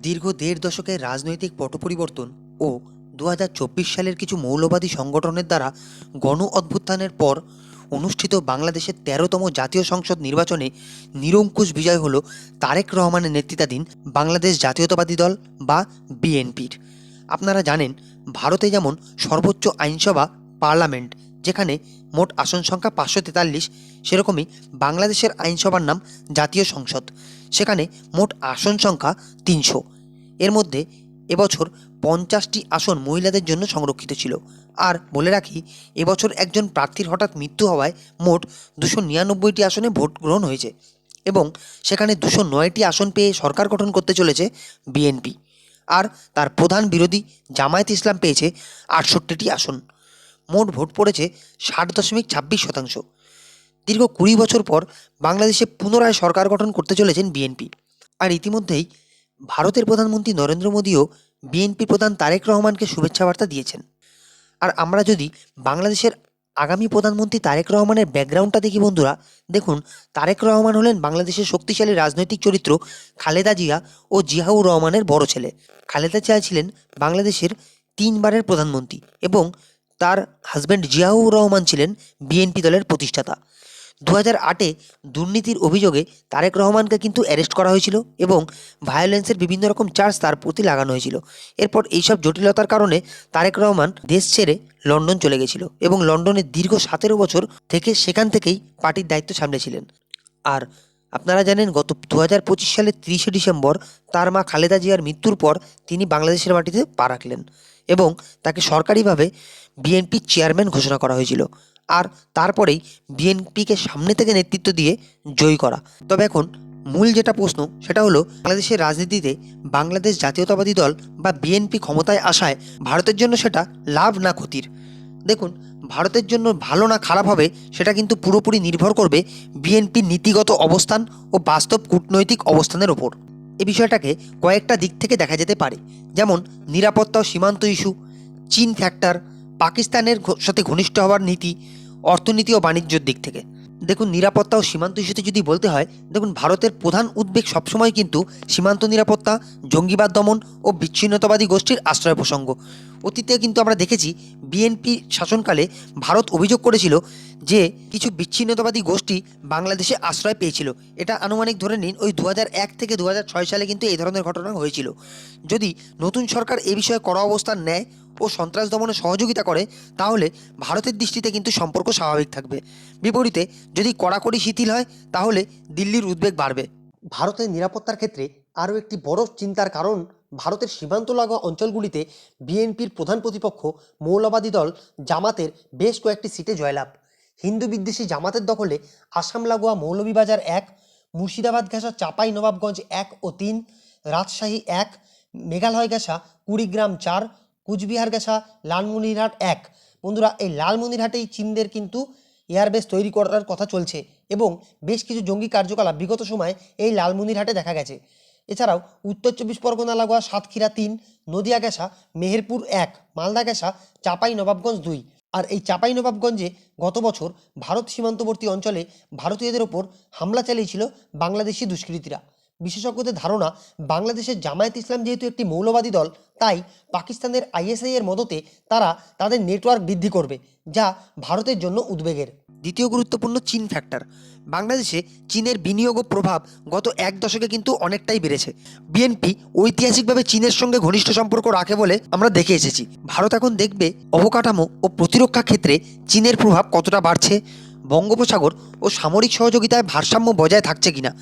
দীর্ঘ দেড় দশকের রাজনৈতিক পট পরিবর্তন ও ২০২৪ সালের কিছু মৌলবাদী সংগঠনের দ্বারা গণ অভ্যুত্থানের পর অনুষ্ঠিত বাংলাদেশের ১৩তম জাতীয় সংসদ নির্বাচনে নিরঙ্কুশ বিজয় হল তারেক রহমানের নেতৃত্বাধীন বাংলাদেশ জাতীয়তাবাদী দল বা বিএনপির। আপনারা জানেন, ভারতে যেমন সর্বোচ্চ আইনসভা পার্লামেন্ট, যেখানে মোট আসন সংখ্যা ৫৪৩, সেরকমই বাংলাদেশের আইনসভার নাম জাতীয় সংসদ, সেখানে মোট আসন সংখ্যা ৩০০। এর মধ্যে এবছর ৫০টি আসন মহিলাদের জন্য সংরক্ষিত ছিল। আর বলে রাখি, এবছর একজন প্রার্থীর হঠাৎ মৃত্যু হওয়ায় মোট ২৯৯টি আসনে ভোট গ্রহণ হয়েছে এবং সেখানে ২০৯টি আসন পেয়ে সরকার গঠন করতে চলেছে বিএনপি। আর তার প্রধান বিরোধী জামায়াত ইসলাম পেয়েছে ৬৮টি আসন। মোট ভোট পড়েছে ৬০.২৬%। দীর্ঘ ২০ বছর পর বাংলাদেশে পুনরায় সরকার গঠন করতে চলেছেন বিএনপি। আর ইতিমধ্যেই ভারতের প্রধানমন্ত্রী নরেন্দ্র মোদীও বিএনপি প্রধান তারেক রহমানকে শুভেচ্ছা বার্তা দিয়েছেন। আর আমরা যদি বাংলাদেশের আগামী প্রধানমন্ত্রী তারেক রহমানের ব্যাকগ্রাউন্ডটা দেখি বন্ধুরা, দেখুন, তারেক রহমান হলেন বাংলাদেশের শক্তিশালী রাজনৈতিক চরিত্র খালেদা জিয়া ও জিয়াউর রহমানের বড় ছেলে। খালেদা জিয়া ছিলেন বাংলাদেশের ৩বারের প্রধানমন্ত্রী এবং তার হাজব্যান্ড জিয়াউর রহমান ছিলেন বিএনপি দলের প্রতিষ্ঠাতা। ২০০৮-এ দুর্নীতির অভিযোগে তারেক রহমানকে কিন্তু অ্যারেস্ট করা হয়েছিল এবং ভায়োলেন্সের বিভিন্ন রকম চার্জ তার প্রতি লাগানো হয়েছিল। এরপর এইসব জটিলতার কারণে তারেক রহমান দেশ ছেড়ে লন্ডন চলে গেছিল এবং লন্ডনে দীর্ঘ ১৭ বছর থেকে সেখান থেকেই পার্টির দায়িত্ব সামলেছিলেন। আর আপনারা জানেন, গত ২০২৫ সালের ৩০শে ডিসেম্বর তার মা খালেদা জিয়ার মৃত্যুর পর তিনি বাংলাদেশের মাটিতে পা রাখলেন এবং তাকে সরকারিভাবে বিএনপির চেয়ারম্যান ঘোষণা করা হয়েছিল। আর তারপরেই বিএনপিকে সামনে থেকে নেতৃত্ব দিয়ে জয়ী করা। তবে এখন মূল যেটা প্রশ্ন, সেটা হলো বাংলাদেশের রাজনীতিতে বাংলাদেশ জাতীয়তাবাদী দল বা বিএনপি ক্ষমতায় আসায় ভারতের জন্য সেটা লাভ না ক্ষতির। দেখুন, ভারতের জন্য ভালো না খারাপ হবে সেটা কিন্তু পুরোপুরি নির্ভর করবে বিএনপির নীতিগত অবস্থান ও বাস্তব কূটনৈতিক অবস্থানের ওপর। এই বিষয়টাকে কয়েকটা দিক থেকে দেখা যেতে পারে, যেমন নিরাপত্তা ও সীমান্ত ইস্যু, চীন ফ্যাক্টর, পাকিস্তানের সাথে ঘনিষ্ঠ হওয়ার নীতি, অর্থনীতি ও বাণিজ্যের দিক থেকে। দেখুন, নিরাপত্তা ও সীমান্ত ইস্যুতে যদি বলতে হয়, দেখুন, ভারতের প্রধান উদ্বেগ সবসময় কিন্তু সীমান্ত নিরাপত্তা, জঙ্গিবাদ দমন ও বিচ্ছিন্নতাবাদী গোষ্ঠীর আশ্রয় প্রসঙ্গ। অতীতে কিন্তু আমরা দেখেছি বিএনপি শাসনকালে ভারত অভিযোগ করেছিল যে কিছু বিচ্ছিন্নতাবাদী গোষ্ঠী বাংলাদেশে আশ্রয় পেয়েছিল। এটা আনুমানিক ধরে নিন ওই ২০০১ থেকে ২০০৬ সালে কিন্তু এই ধরনের ঘটনা হয়েছিল। যদি নতুন সরকার এ বিষয়ে কড়া অবস্থান নেয় ও সন্ত্রাস দমনে সহযোগিতা করে, তাহলে ভারতের দৃষ্টিতে কিন্তু সম্পর্ক স্বাভাবিক থাকবে। বিপরীতে যদি কড়াকড়ি শিথিল হয়, তাহলে দিল্লির উদ্বেগ বাড়বে। ভারতের নিরাপত্তার ক্ষেত্রে আরও একটি বড় চিন্তার কারণ, ভারতের সীমান্ত লাগোয়া অঞ্চলগুলিতে বিএনপির প্রধান প্রতিপক্ষ মৌলবাদী দল জামাতের বেশ কয়েকটি সিটে জয়লাভ। হিন্দু বিদ্বেষী জামাতের দখলে আসাম লাগোয়া মৌলভীবাজার ১, মুর্শিদাবাদ ঘেঁষা চাঁপাই নবাবগঞ্জ ১ ও ৩, রাজশাহী ১, মেঘালয় ঘেঁষা কুড়িগ্রাম ৪, কুচবিহার ঘেঁষা লালমনিরহাট ১। বন্ধুরা, এই লালমনিরহাটেই চীনদের কিন্তু এয়ারবেস তৈরি করার কথা চলছে এবং বেশ কিছু জঙ্গি কার্যকলাপ বিগত সময়ে এই লালমনিরহাটে দেখা গেছে। এছাড়াও উত্তর ২৪ পরগনা লাগোয়া সাতক্ষীরা ৩, নদিয়া ঘেঁষা মেহেরপুর ১, মালদা ঘেঁষা চাঁপাই নবাবগঞ্জ ২। আর এই চাঁপাই নবাবগঞ্জে গত বছর ভারত সীমান্তবর্তী অঞ্চলে ভারতীয়দের ওপর হামলা চালিয়েছিল বাংলাদেশি দুষ্কৃতীরা। বিশেষজ্ঞদের ধারণা, বাংলাদেশের জামায়াত ইসলাম যেহেতু একটি মৌলবাদী দল, তাই পাকিস্তানের আইএসআই এর মদতে তারা তাদের নেটওয়ার্ক বৃদ্ধি করবে, যা ভারতের জন্য উদ্বেগের। দ্বিতীয় গুরুত্বপূর্ণ চীন ফ্যাক্টর। বাংলাদেশে চীনের বিনিয়োগ ও প্রভাব গত এক দশকে কিন্তু অনেকটাই বেড়েছে। বিএনপি ঐতিহাসিকভাবে চীনের সঙ্গে ঘনিষ্ঠ সম্পর্ক রাখে বলে আমরা দেখে এসেছি। ভারত এখন দেখবে অবকাঠামো ও প্রতিরক্ষা ক্ষেত্রে চীনের প্রভাব কতটা বাড়ছে, বঙ্গোপসাগর ও সামরিক সহযোগিতায় ভারসাম্য বজায় থাকছে কিনা।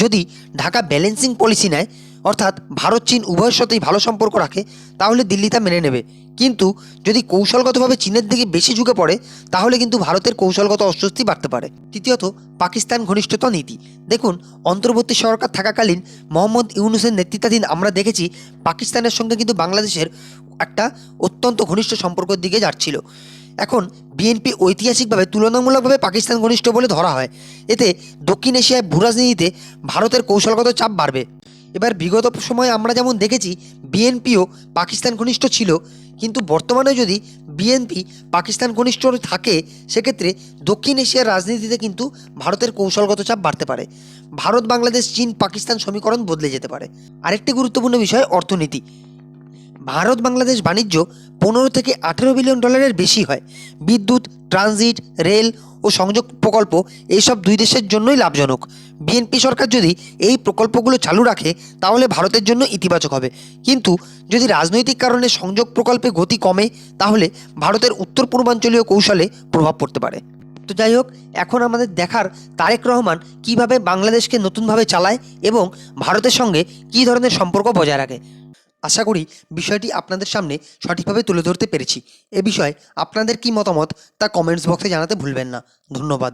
যদি ঢাকা ব্যালেন্সিং পলিসি নেয়, অর্থাৎ ভারত চীন উভয়ের সাথেই ভালো সম্পর্ক রাখে, তাহলে দিল্লি তা মেনে নেবে। কিন্তু যদি কৌশলগতভাবে চীনের দিকে বেশি ঝুঁকে পড়ে, তাহলে কিন্তু ভারতের কৌশলগত অস্বস্তি বাড়তে পারে। তৃতীয়ত, পাকিস্তান ঘনিষ্ঠতা নীতি। দেখুন, অন্তর্বর্তী সরকার থাকাকালীন মোহাম্মদ ইউনূসের নেতৃত্বাধীন আমরা দেখেছি পাকিস্তানের সঙ্গে কিন্তু বাংলাদেশের একটা অত্যন্ত ঘনিষ্ঠ সম্পর্কের দিকে যাচ্ছিল। এখন বিএনপি ঐতিহাসিকভাবে তুলনামূলকভাবে পাকিস্তান ঘনিষ্ঠ বলে ধরা হয়। এতে দক্ষিণ এশিয়ায় ভূরাজনীতিতে ভারতের কৌশলগত চাপ বাড়বে। এবার বিগত সময়ে আমরা যেমন দেখেছি বিএনপিও পাকিস্তান ঘনিষ্ঠ ছিল, কিন্তু বর্তমানে যদি বিএনপি পাকিস্তান ঘনিষ্ঠ থাকে সেক্ষেত্রে দক্ষিণ এশিয়ার রাজনীতিতে কিন্তু ভারতের কৌশলগত চাপ বাড়তে পারে। ভারত, বাংলাদেশ, চীন, পাকিস্তান সমীকরণ বদলে যেতে পারে। আরেকটি গুরুত্বপূর্ণ বিষয় অর্থনীতি। ভারত বাংলাদেশ বাণিজ্য 15 থেকে 18 বিলিয়ন ডলারের বেশি হয়। বিদ্যুৎ, ট্রানজিট, রেল ও সংযোগ প্রকল্প এইসব দুই দেশের জন্যই লাভজনক। বিএনপি সরকার যদি এই প্রকল্পগুলো চালু রাখে তাহলে ভারতের জন্য ইতিবাচক হবে, কিন্তু যদি রাজনৈতিক কারণে সংযোগ প্রকল্পে গতি কমে তাহলে ভারতের উত্তর পূর্বাঞ্চলীয় কৌশলে প্রভাব পড়তে পারে। তো যাই হোক, এখন আমাদের দেখার তারেক রহমান কিভাবে বাংলাদেশকে নতুনভাবে চালায় এবং ভারতের সঙ্গে কী ধরনের সম্পর্ক বজায় রাখে। আশা করি বিষয়টি আপনাদের সামনে সঠিকভাবে তুলে ধরতে পেরেছি। এ বিষয়ে আপনাদের কী মতামত তা কমেন্টস বক্সে জানাতে ভুলবেন না। ধন্যবাদ।